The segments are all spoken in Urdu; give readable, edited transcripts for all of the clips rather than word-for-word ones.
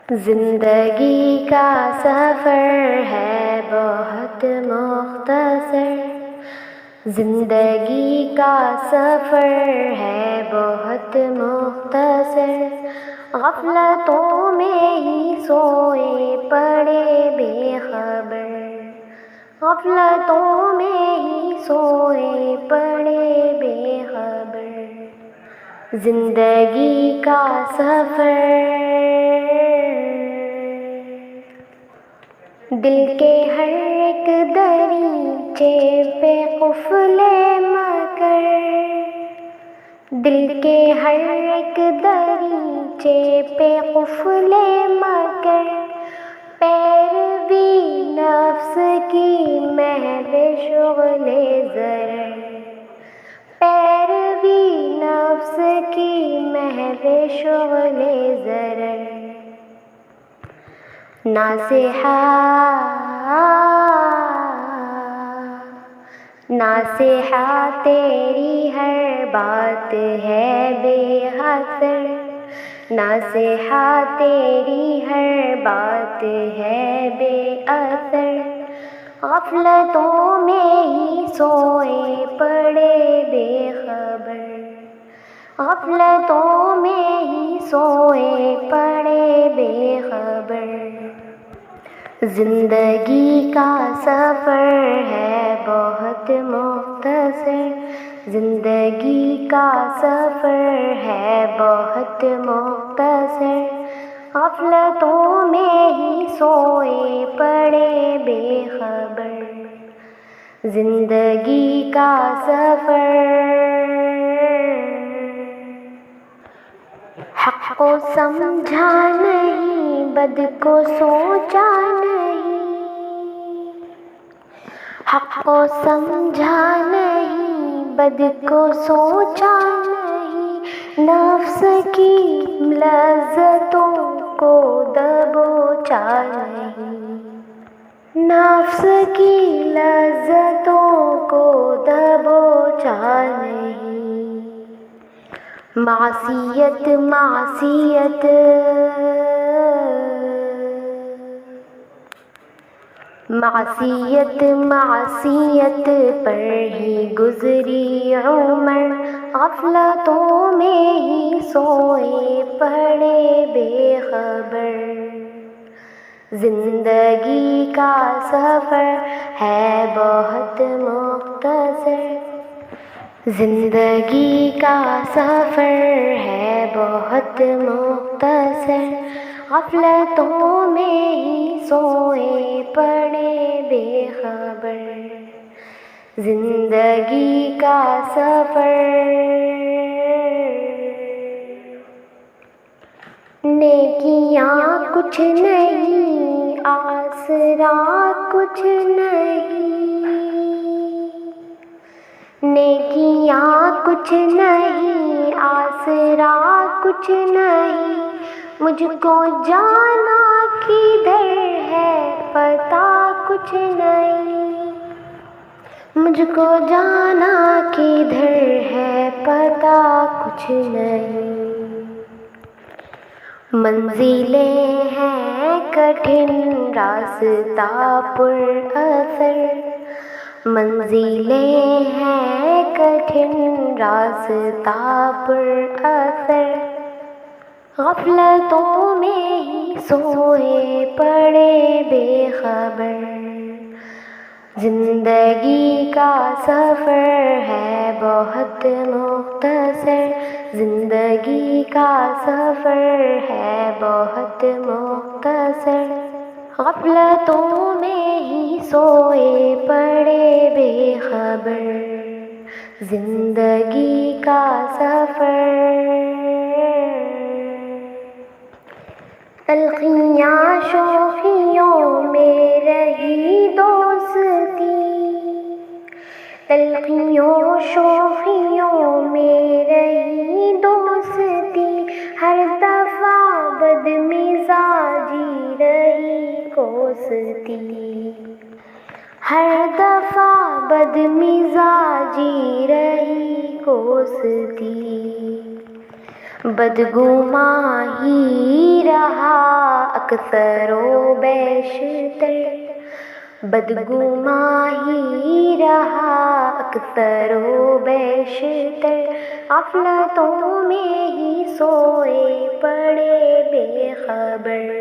زندگی کا سفر ہے بہت مختصر، زندگی کا سفر ہے بہت مختصر، غفلتوں میں ہی سوئے پڑے بے خبر، غفلتوں میں ہی سوئے پڑے بے خبر، زندگی کا سفر دل کے ہر ایک دریچے پہ قفل مکر، دل کے ہر ایک دریچے پہ قفل مکر، پیروی نفس کی محض شغل ضرر، پیروی نفس کی محض شغل ضرر، ناصحہ تیری ہر بات ہے بے اثر، ناصحہ تیری ہر بات ہے بے اثر، غفلتوں میں ہی سوئے پڑے بے خبر، غفلتوں میں ہی سوئے پڑے بے خبر، زندگی کا سفر ہے بہت مختصر، زندگی کا سفر ہے بہت مختصر، غفلتوں میں ہی سوئے پڑے بے خبر، زندگی کا سفر حق کو سمجھا نہیں، بد کو سوچا نہیں، حق کو سمجھا نہیں، بد کو سوچا نہیں، نفس کی لذتوں کو دبوچا نہیں، نفس کی لذتوں کو دبوچا نہیں، معصیت معصیت معصیت معصیت پر ہی گزری عمر، غفلتوں میں ہی سوئے پڑے بے خبر، زندگی کا سفر ہے بہت مختصر، زندگی کا سفر ہے بہت مختصر، غفلتوں میں ہی سوئے پڑے بے خبر، زندگی کا سفر نیکیاں کچھ نہیں، آسرا کچھ نہیں، نیکیاں کچھ نہیں، آسرا کچھ نہیں، مجھ کو جانا کدھر ہے پتہ کچھ نہیں، مجھ کو جانا کدھر ہے پتہ کچھ نہیں، منزلیں ہیں کٹھن راستہ پر اثر، منزلیں ہیں کٹھن راستہ پر اثر، غفلتوں میں ہی سوئے پڑے بے خبر، زندگی کا سفر ہے بہت مختصر، زندگی کا سفر ہے بہت مختصر، غفلتوں میں ہی سوئے پڑے بے خبر، زندگی کا سفر تلخیاں شوخیوں میں رہی دوستی، تلخیوں شوخیوں میں رہی دوستی، ہر دفعہ بدمزاجی رہی کوستی، ہر دفعہ بدمزاجی رہی کوستی، بدگماں ہی رہا اکثر و بیشتر، بدگماں ہی رہا اکثر و بیشتر، غفلتوں میں ہی سوئے پڑے بے خبر،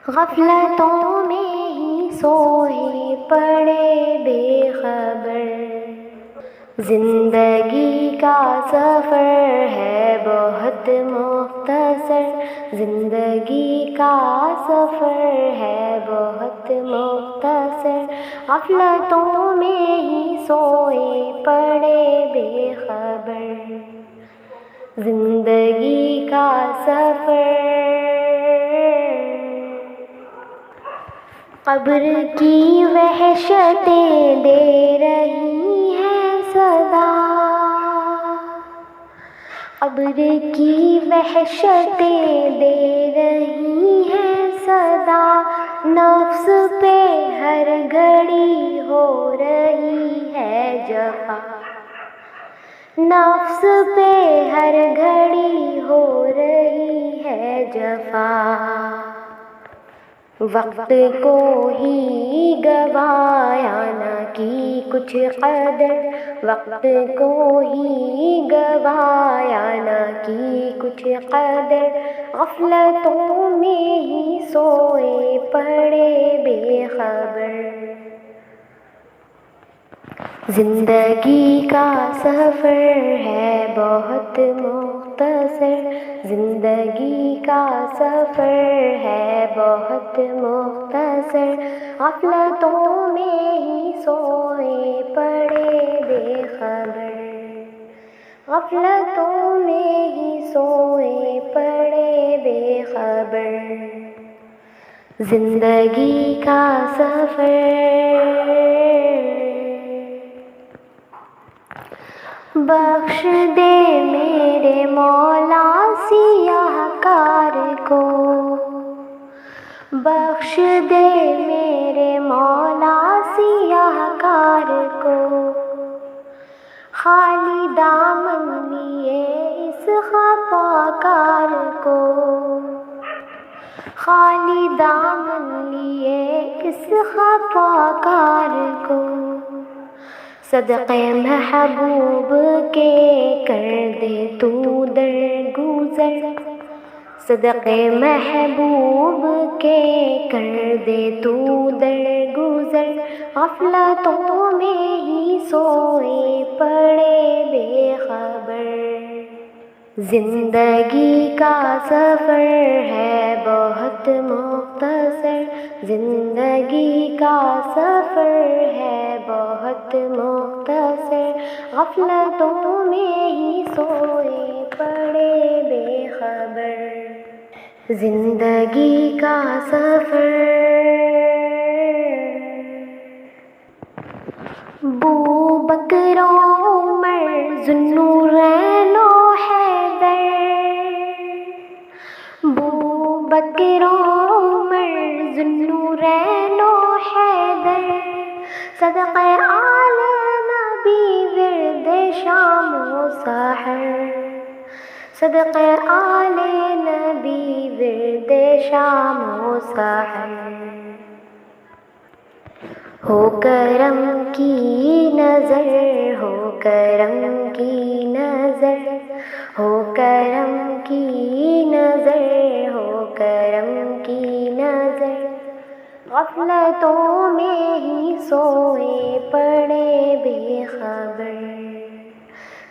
غفلتوں میں ہی سوئے پڑے بے خبر۔ زندگی کا سفر ہے بہت مختصر، زندگی کا سفر ہے بہت مختصر، غفلتوں میں ہی سوئے پڑے بے خبر۔ زندگی کا سفر قبر کی وحشتیں دے رہی ہیں صدا، قبر کی وحشتیں دے رہی ہیں صدا، نفس پہ ہر گھڑی ہو رہی ہے جفا، نفس پہ ہر گھڑی ہو رہی ہے جفا، وقت کو ہی گوایا نہ کی کچھ قدر، وقت کو ہی گوایا نہ کی کچھ قدر، غفلتوں میں ہی سوئے پڑے بے خبر۔ زندگی کا سفر ہے بہت مختصر، زندگی کا سفر ہے بہت مختصر، غفلتوں میں ہی سوئے پڑے بے خبر، غفلتوں میں ہی سوئے پڑے بے خبر۔ زندگی کا سفر بخش دے میرے مولا سیاہ کار کو، بخش دے میرے مولا سیاہ کار کو، خالی دامن لیے اس خفا کار کو، خالی دامن لیے اس خفا کار کو، صدقے محبوب کے کر دے تو درگزر، صدقے محبوب کے کر دے تو درگزر، غفلتوں میں ہی سوئے پڑے بے خبر۔ زندگی کا سفر ہے بہت مختصر، زندگی کا سفر ہے بہت مختصر، غفلتوں میں ہی سوئے پڑے بے خبر۔ زندگی کا سفر بو بکر و عمر ذوالنورین و حیدر، بو بکر و عمر ذوالنورین و حیدر، صدقے آل نبی ورد شام و سحر، صدقے آل نبی ورد شام و سحر۔ ہو کرم کی نظر، ہو کرم کی نظر، ہو کرم کی نظر، ہو کرم کی نظر، غفلتوں میں ہی سوئے پڑے بے خبر۔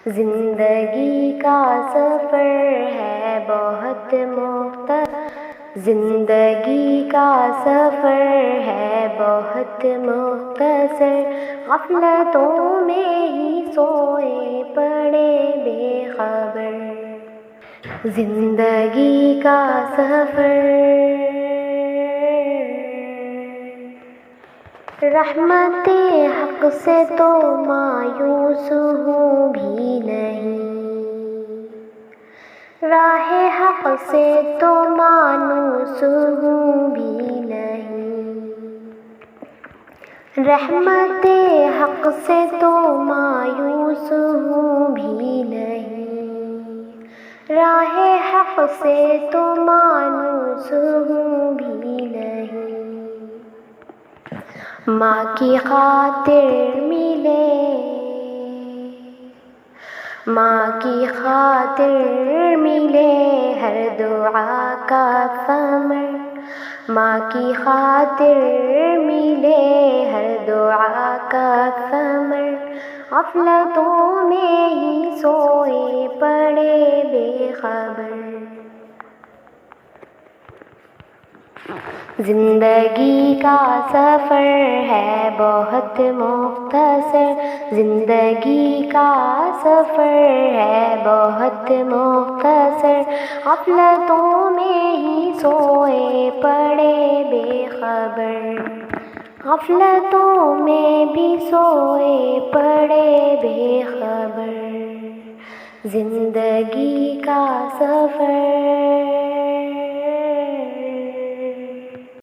زندگی کا سفر ہے بہت مختصر، زندگی کا سفر ہے بہت مختصر، غفلتوں میں ہی سوئے پڑے بے خبر۔ زندگی کا سفر رحمت حق سے تو مایوس ہوں بھی نہیں، راہ حق سے تو مانوس ہوں بھی نہیں، رحمت حق سے تو مایوس ہوں بھی نہیں، راہ حق سے تو مانوس ہوں ماں کی خاطر ملے، ماں کی خاطر ملے ہر دعا کا ثمر، ماں کی خاطر ملے ہر دعا کا ثمر، غفلتوں میں ہی سوئے پڑے بے خبر۔ زندگی کا سفر ہے بہت مختصر، زندگی کا سفر ہے بہت مختصر، غفلتوں میں ہی سوئے پڑے بے خبر، غفلتوں میں بھی سوئے پڑے بے خبر۔ زندگی کا سفر